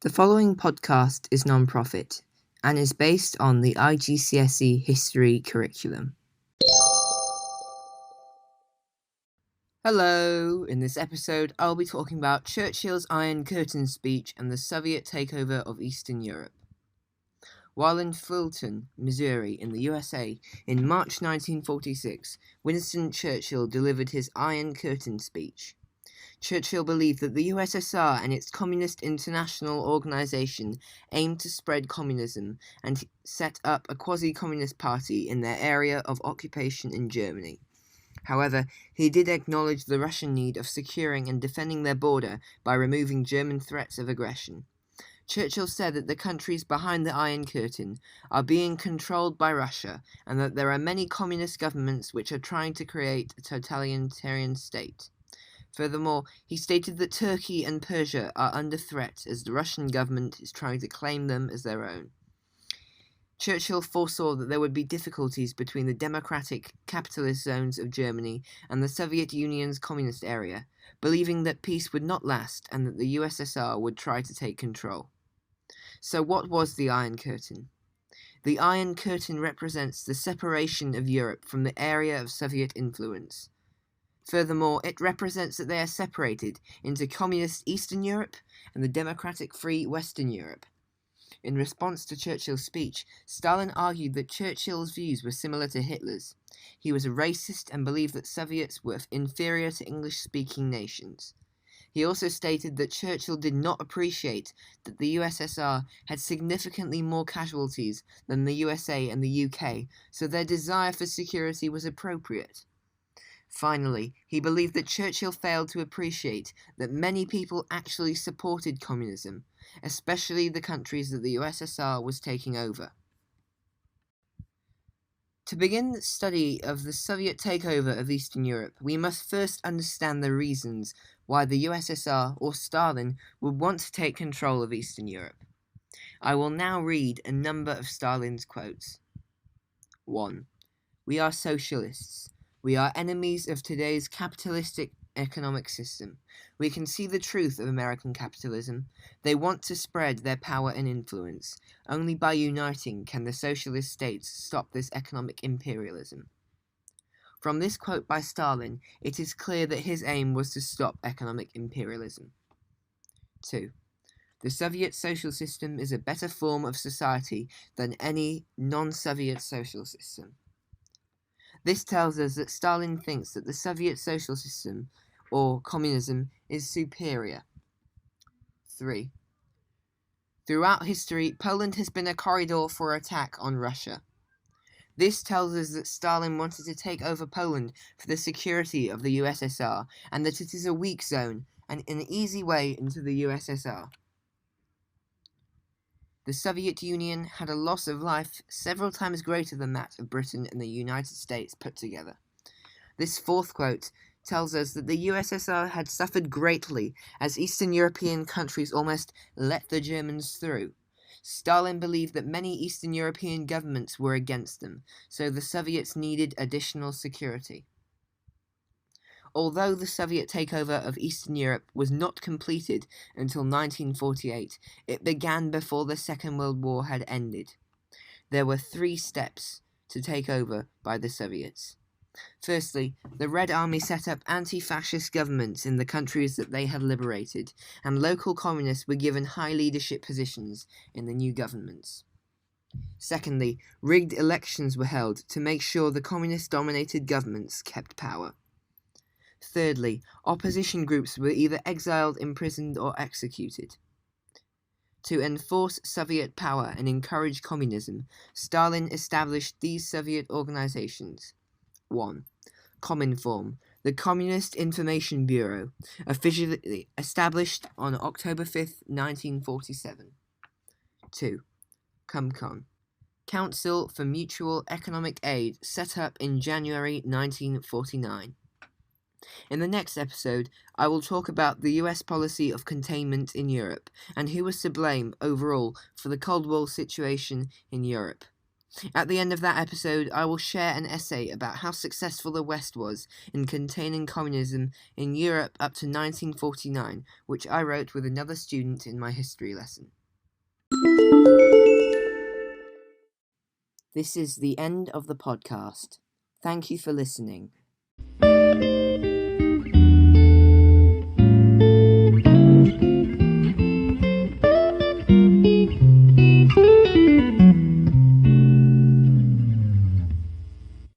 The following podcast is non-profit and is based on the IGCSE history curriculum. Hello! In this episode, I'll be talking about Churchill's Iron Curtain speech and the Soviet takeover of Eastern Europe. While in Fulton, Missouri, in the USA, in March 1946, Winston Churchill delivered his Iron Curtain speech. Churchill believed that the USSR and its Communist International Organization aimed to spread communism and set up a quasi-communist party in their area of occupation in Germany. However, he did acknowledge the Russian need of securing and defending their border by removing German threats of aggression. Churchill said that the countries behind the Iron Curtain are being controlled by Russia and that there are many communist governments which are trying to create a totalitarian state. Furthermore, he stated that Turkey and Persia are under threat as the Russian government is trying to claim them as their own. Churchill foresaw that there would be difficulties between the democratic capitalist zones of Germany and the Soviet Union's communist area, believing that peace would not last and that the USSR would try to take control. So what was the Iron Curtain? The Iron Curtain represents the separation of Europe from the area of Soviet influence. Furthermore, it represents that they are separated into communist Eastern Europe and the democratic free Western Europe. In response to Churchill's speech, Stalin argued that Churchill's views were similar to Hitler's. He was a racist and believed that Soviets were inferior to English-speaking nations. He also stated that Churchill did not appreciate that the USSR had significantly more casualties than the USA and the UK, so their desire for security was appropriate. Finally, he believed that Churchill failed to appreciate that many people actually supported communism, especially the countries that the USSR was taking over. To begin the study of the Soviet takeover of Eastern Europe, we must first understand the reasons why the USSR or Stalin would want to take control of Eastern Europe. I will now read a number of Stalin's quotes. 1. We are socialists. We are enemies of today's capitalistic economic system. We can see the truth of American capitalism. They want to spread their power and influence. Only by uniting can the socialist states stop this economic imperialism. From this quote by Stalin, it is clear that his aim was to stop economic imperialism. 2. The Soviet social system is a better form of society than any non-Soviet social system. This tells us that Stalin thinks that the Soviet social system, or communism, is superior. 3. Throughout history, Poland has been a corridor for attack on Russia. This tells us that Stalin wanted to take over Poland for the security of the USSR, and that it is a weak zone and an easy way into the USSR. The Soviet Union had a loss of life several times greater than that of Britain and the United States put together. This fourth quote tells us that the USSR had suffered greatly as Eastern European countries almost let the Germans through. Stalin believed that many Eastern European governments were against them, so the Soviets needed additional security. Although the Soviet takeover of Eastern Europe was not completed until 1948, it began before the Second World War had ended. There were 3 steps to take over by the Soviets. Firstly, the Red Army set up anti-fascist governments in the countries that they had liberated, and local communists were given high leadership positions in the new governments. Secondly, rigged elections were held to make sure the communist-dominated governments kept power. Thirdly, opposition groups were either exiled, imprisoned, or executed. To enforce Soviet power and encourage communism, Stalin established these Soviet organizations. 1. Cominform, the Communist Information Bureau, officially established on October 5, 1947. 2. Comcon, Council for Mutual Economic Aid, set up in January 1949. In the next episode, I will talk about the US policy of containment in Europe and who was to blame overall for the Cold War situation in Europe. At the end of that episode, I will share an essay about how successful the West was in containing communism in Europe up to 1949, which I wrote with another student in my history lesson. This is the end of the podcast. Thank you for listening.